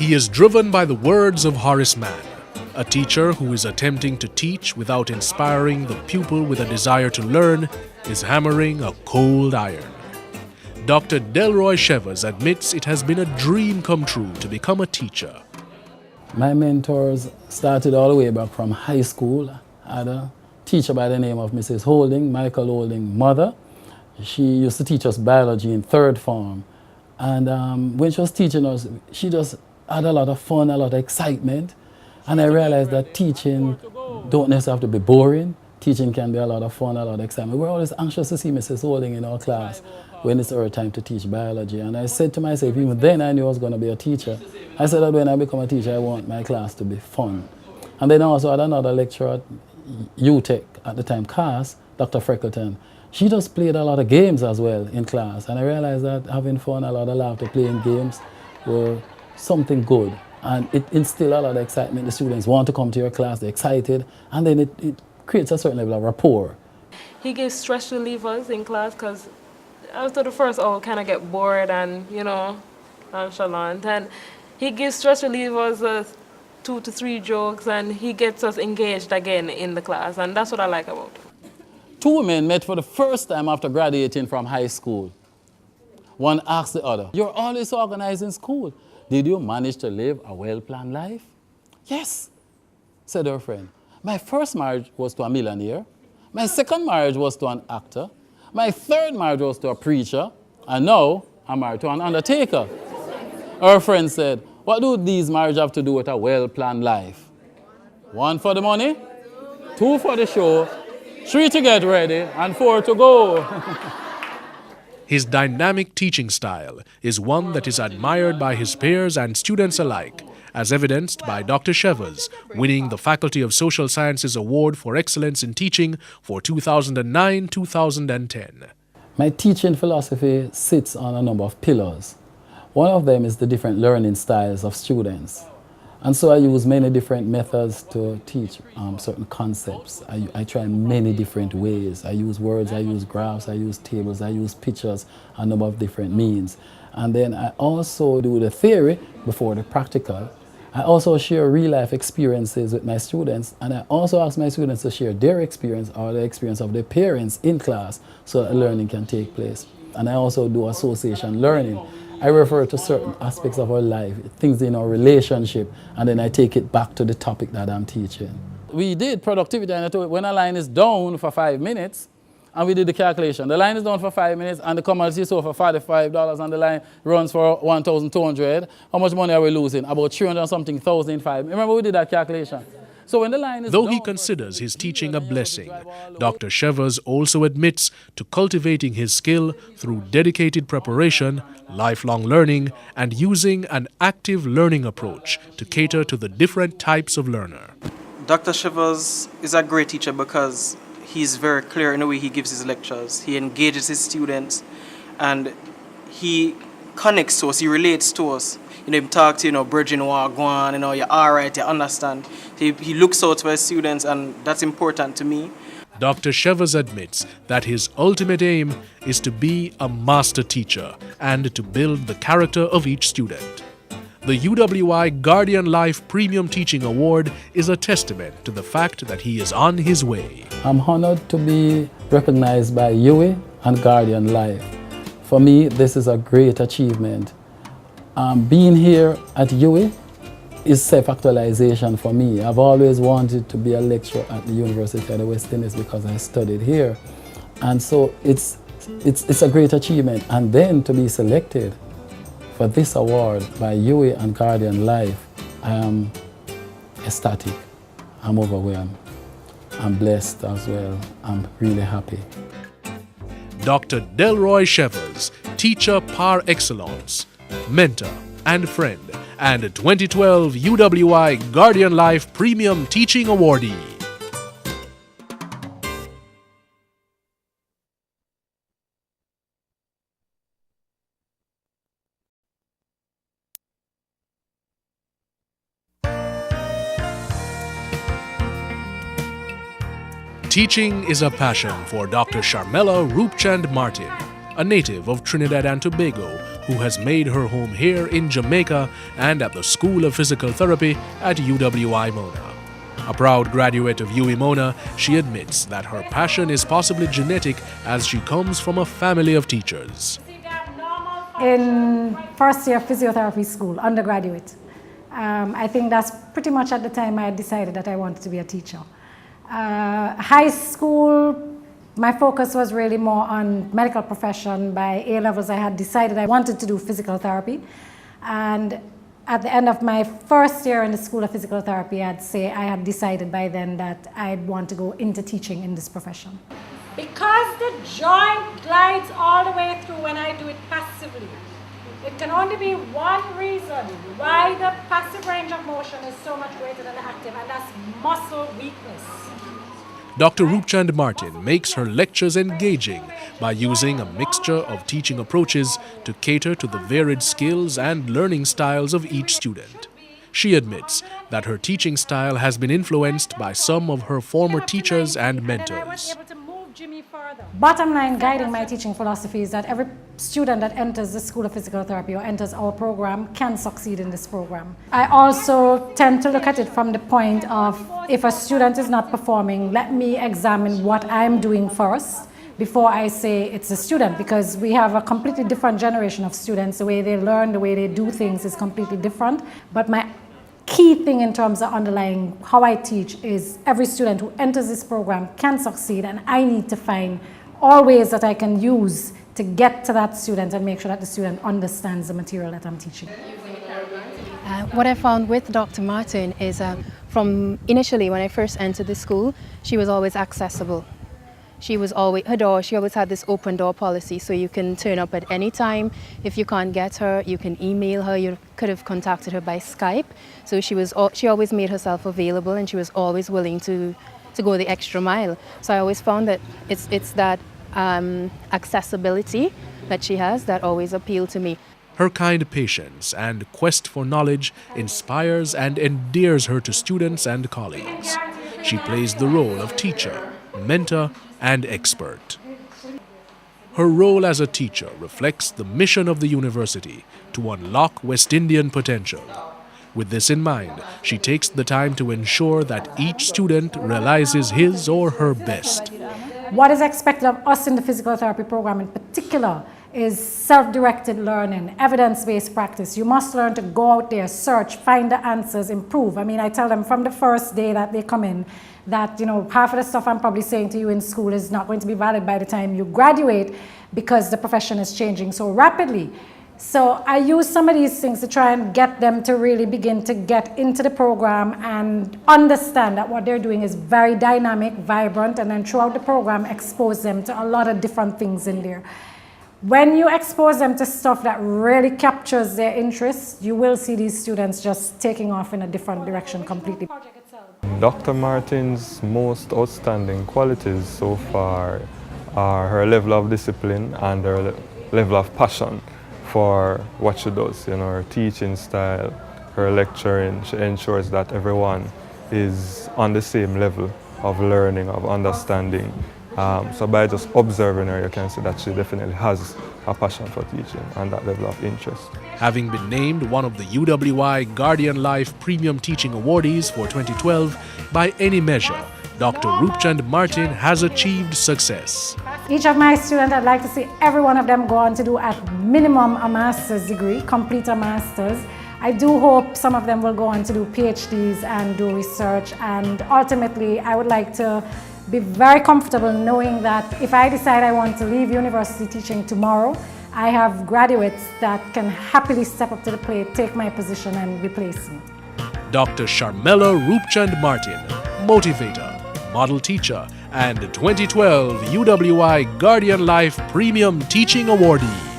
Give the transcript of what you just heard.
He is driven by the words of Horace Mann, a teacher who is attempting to teach without inspiring the pupil with a desire to learn is hammering a cold iron. Dr. Delroy Chevers admits it has been a dream come true to become a teacher. My mentors started all the way back from high school. I had a teacher by the name of Mrs. Holding, Michael Holding, mother. She used to teach us biology in third form. And when she was teaching us, she just had a lot of fun, a lot of excitement. And I realized that teaching don't necessarily have to be boring. Teaching can be a lot of fun, a lot of excitement. We're always anxious to see Mrs. Holding in our class when it's our time to teach biology. And I said to myself, even then I knew I was going to be a teacher. I said that when I become a teacher, I want my class to be fun. And then I also had another lecturer at UTech at the time, CAS, Dr. Freckleton. She just played a lot of games as well in class. And I realized that having fun, a lot of laughter, playing games were something good. And it instilled a lot of excitement. The students want to come to your class, they're excited, and then it creates a certain level of rapport. He gives stress relievers in class because after the first hour, kind of get bored and, nonchalant. And he gives stress relievers 2 to 3 jokes, and he gets us engaged again in the class, and that's what I like about it. 2 women met for the first time after graduating from high school. One asked the other, "You're always organized in school. Did you manage to live a well-planned life?" "Yes," said her friend. "My first marriage was to a millionaire. My second marriage was to an actor. My third marriage was to a preacher. And now I'm married to an undertaker." Her friend said, "What do these marriages have to do with a well-planned life? 1 for the money, 2 for the show, 3 to get ready, and 4 to go." His dynamic teaching style is one that is admired by his peers and students alike, as evidenced by Dr. Chevers winning the Faculty of Social Sciences Award for Excellence in Teaching for 2009-2010. My teaching philosophy sits on a number of pillars. One of them is the different learning styles of students. And so I use many different methods to teach certain concepts. I try many different ways. I use words, I use graphs, I use tables, I use pictures, a number of different means. And then I also do the theory before the practical. I also share real-life experiences with my students, and I also ask my students to share their experience or the experience of their parents in class so that learning can take place. And I also do association learning. I refer to certain aspects of our life, things in our relationship, and then I take it back to the topic that I'm teaching. We did productivity, and I told you, when a line is down for 5 minutes, and we did the calculation. The line is down for 5 minutes, and the commodity is sold for $45, and the line runs for $1,200. How much money are we losing? About 300 something thousand in 5. Remember we did that calculation? So when the line is Though he considers his teaching a blessing, Dr. Chevers also admits to cultivating his skill through dedicated preparation, lifelong learning, and using an active learning approach to cater to the different types of learner. Dr. Chevers is a great teacher because he's very clear in the way he gives his lectures. He engages his students, and he connects to us, he relates to us. He talks to, bridging wagwan, you're all right, you understand. He looks out for his students, and that's important to me. Dr. Chevers admits that his ultimate aim is to be a master teacher and to build the character of each student. The UWI Guardian Life Premium Teaching Award is a testament to the fact that he is on his way. I'm honored to be recognized by UWI and Guardian Life. For me, this is a great achievement. Being here at UWI is self-actualization for me. I've always wanted to be a lecturer at the University of the West Indies because I studied here. And so it's a great achievement. And then to be selected for this award by UWI and Guardian Life, I am ecstatic. I'm overwhelmed. I'm blessed as well. I'm really happy. Dr. Delroy Chevers, teacher par excellence, mentor and friend, and 2012 UWI Guardian Life Premium Teaching Awardee. Teaching is a passion for Dr. Sharmella Roopchand-Martin, a native of Trinidad and Tobago who has made her home here in Jamaica and at the School of Physical Therapy at UWI Mona. A proud graduate of UWI Mona, she admits that her passion is possibly genetic as she comes from a family of teachers. In first year physiotherapy school, undergraduate, I think that's pretty much at the time I decided that I wanted to be a teacher. High school, my focus was really more on medical profession. By A-levels, I had decided I wanted to do physical therapy. And at the end of my first year in the School of Physical Therapy, I'd say I had decided by then that I'd want to go into teaching in this profession. Because the joint glides all the way through when I do it passively. It can only be one reason why the passive range of motion is so much greater than the active, and that's muscle weakness. Dr. Roopchand-Martin makes her lectures engaging by using a mixture of teaching approaches to cater to the varied skills and learning styles of each student. She admits that her teaching style has been influenced by some of her former teachers and mentors. Bottom line, guiding my teaching philosophy is that every student that enters the School of Physical Therapy or enters our program can succeed in this program. I also tend to look at it from the point of, if a student is not performing, let me examine what I'm doing first before I say it's a student, because we have a completely different generation of students. The way they learn, the way they do things is completely different. But my key thing in terms of underlying how I teach is every student who enters this program can succeed, and I need to find all ways that I can use to get to that student and make sure that the student understands the material that I'm teaching. What I found with Dr. Martin is from initially when I first entered the school, she was always accessible. She was always, she always had this open door policy, so you can turn up at any time. If you can't get her, you can email her, you could have contacted her by Skype. So she always made herself available, and she was always willing to go the extra mile. So I always found that it's that accessibility that she has that always appealed to me. Her kind patience and quest for knowledge inspires and endears her to students and colleagues. She plays the role of teacher, mentor, and expert. Her role as a teacher reflects the mission of the university to unlock West Indian potential. With this in mind, she takes the time to ensure that each student realizes his or her best. What is expected of us in the physical therapy program in particular is self-directed learning, evidence-based practice. You must learn to go out there, search, find the answers, improve. I mean, I tell them from the first day that they come in that, you know, half of the stuff I'm probably saying to you in school is not going to be valid by the time you graduate, because the profession is changing so rapidly. So I use some of these things to try and get them to really begin to get into the program and understand that what they're doing is very dynamic, vibrant, and then throughout the program expose them to a lot of different things in there. When you expose them to stuff that really captures their interest, you will see these students just taking off in a different direction completely. Dr. Martin's most outstanding qualities so far are her level of discipline and her level of passion for what she does. You know, her teaching style, her lecturing, she ensures that everyone is on the same level of learning, of understanding. So by just observing her, you can see that she definitely has a passion for teaching and that level of interest. Having been named one of the UWI Guardian Life Premium Teaching Awardees for 2012, by any measure, Dr. Roopchand-Martin has achieved success. Each of my students, I'd like to see every one of them go on to do at minimum a master's degree, complete a master's. I do hope some of them will go on to do PhDs and do research, and ultimately I would like to be very comfortable knowing that if I decide I want to leave university teaching tomorrow, I have graduates that can happily step up to the plate, take my position and replace me. Dr. Sharmella Roopchand-Martin, motivator, model teacher, and 2012 UWI Guardian Life Premium Teaching Awardee.